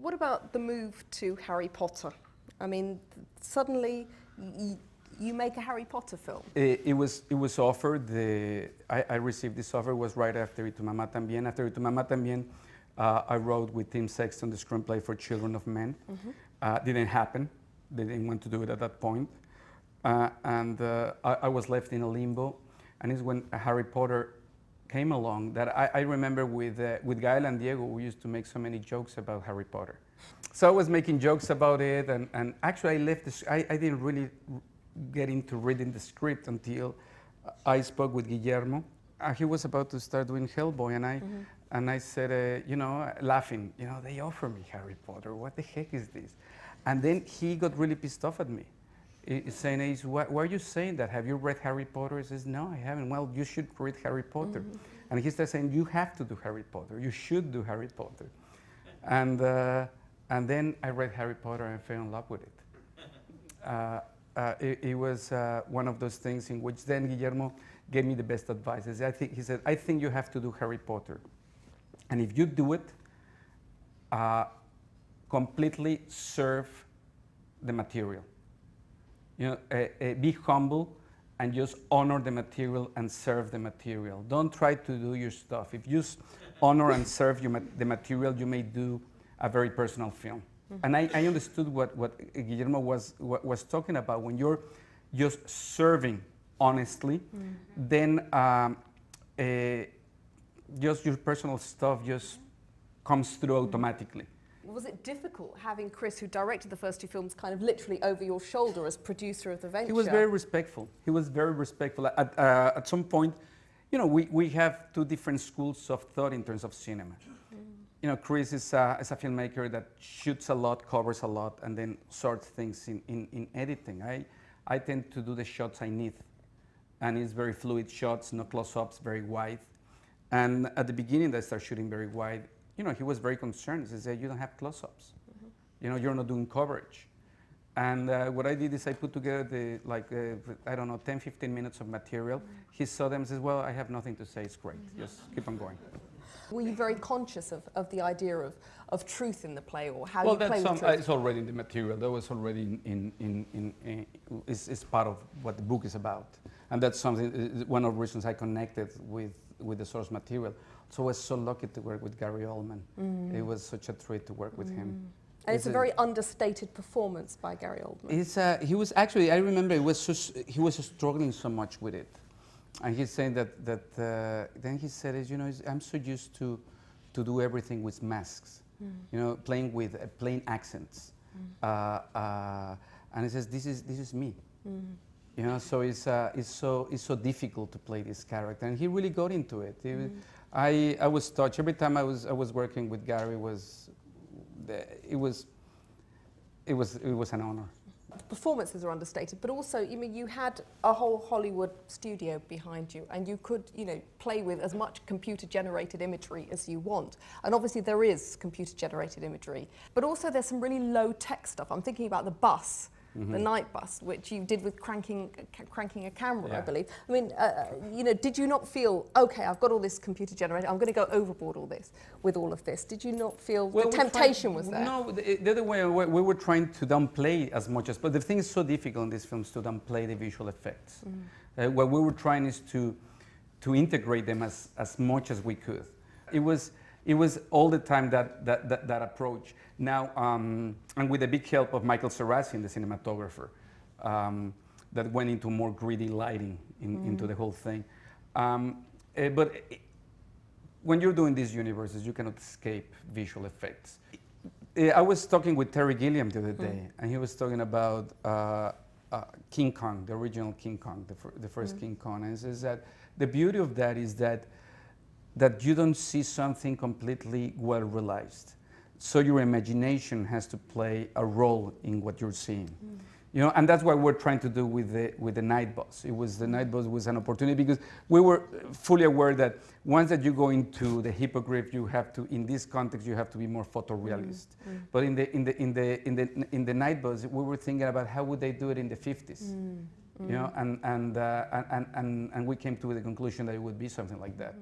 What about the move to Harry Potter? I mean, suddenly you make a Harry Potter film. It was offered. I received this offer. It was right after Y Tu Mamá También. After Y Tu Mamá También, I wrote with Tim Sexton the screenplay for Children of Men. Didn't happen. They didn't want to do it at that point. And I was left in a limbo. And it's when Harry Potter came along that I remember with Gael and Diego, we used to make so many jokes about Harry Potter. So I was making jokes about it, and actually I left this, I didn't really get into reading the script until I spoke with Guillermo. He was about to start doing Hellboy, and I said, laughing, they offer me Harry Potter, what the heck is this? And then he got really pissed off at me. He's saying, why are you saying that? Have you read Harry Potter? He says, no, I haven't. Well, you should read Harry Potter. And he started saying, you have to do Harry Potter. You should do Harry Potter. And then I read Harry Potter and fell in love with it. It was one of those things in which then Guillermo gave me the best advice. He said, I think you have to do Harry Potter. And if you do it, completely serve the material. Be humble and just honor the material and serve the material. Don't try to do your stuff. If you honor and serve the material, you may do a very personal film. And I understood what Guillermo was talking about. When you're just serving honestly, then just your personal stuff just comes through automatically. Was it difficult having Chris, who directed the first two films, kind of literally over your shoulder as producer of the venture? He was very respectful. He was very respectful. At some point, we have two different schools of thought in terms of cinema. Chris is a filmmaker that shoots a lot, covers a lot, and then sorts things in editing. I tend to do the shots I need, and it's very fluid shots, no close-ups, very wide. And at the beginning, I started shooting very wide. He was very concerned. He said, you don't have close-ups. You're not doing coverage. And what I did is I put together 10, 15 minutes of material. He saw them and says, well, I have nothing to say. It's great. Just keep on going. Were you very conscious of the idea of truth in the play, or how you play with truth? It's already in the material. That was already it's part of what the book is about. And that's one of the reasons I connected with the source material. So I was so lucky to work with Gary Oldman. It was such a treat to work with him. And it's a very understated performance by Gary Oldman. He was actually, I remember, he was struggling so much with it. And he's saying then he said, I'm so used to do everything with masks, playing with plain accents. And he says, this is me. So it's so difficult to play this character, and he really got into it. I was touched every time I was working with Gary. It was an honor. The performances are understated, but also, you had a whole Hollywood studio behind you, and you could, play with as much computer-generated imagery as you want. And obviously there is computer-generated imagery, but also there's some really low-tech stuff. I'm thinking about the bus. The night bus, which you did with cranking a camera, I believe. I mean, did you not feel, okay, I've got all this computer generated, I'm going to go overboard with all of this? Did you not feel the temptation was there? No, the other way, we were trying to downplay as much as, but the thing is so difficult in these films to downplay the visual effects. What we were trying is to integrate them as much as we could. It was all the time that approach. Now, and with the big help of Michael Serasian, the cinematographer, that went into more gritty lighting into the whole thing. But when you're doing these universes, you cannot escape visual effects. I was talking with Terry Gilliam the other day, and he was talking about King Kong, the original King Kong, the first King Kong. And he says that the beauty of that is that you don't see something completely well realized. So your imagination has to play a role in what you're seeing. And that's what we're trying to do with the night bus. The night bus was an opportunity because we were fully aware that once that you go into the hippogriff, you have to, in this context, you have to be more photorealist. But in the night bus, we were thinking about how would they do it in the 50s. And we came to the conclusion that it would be something like that.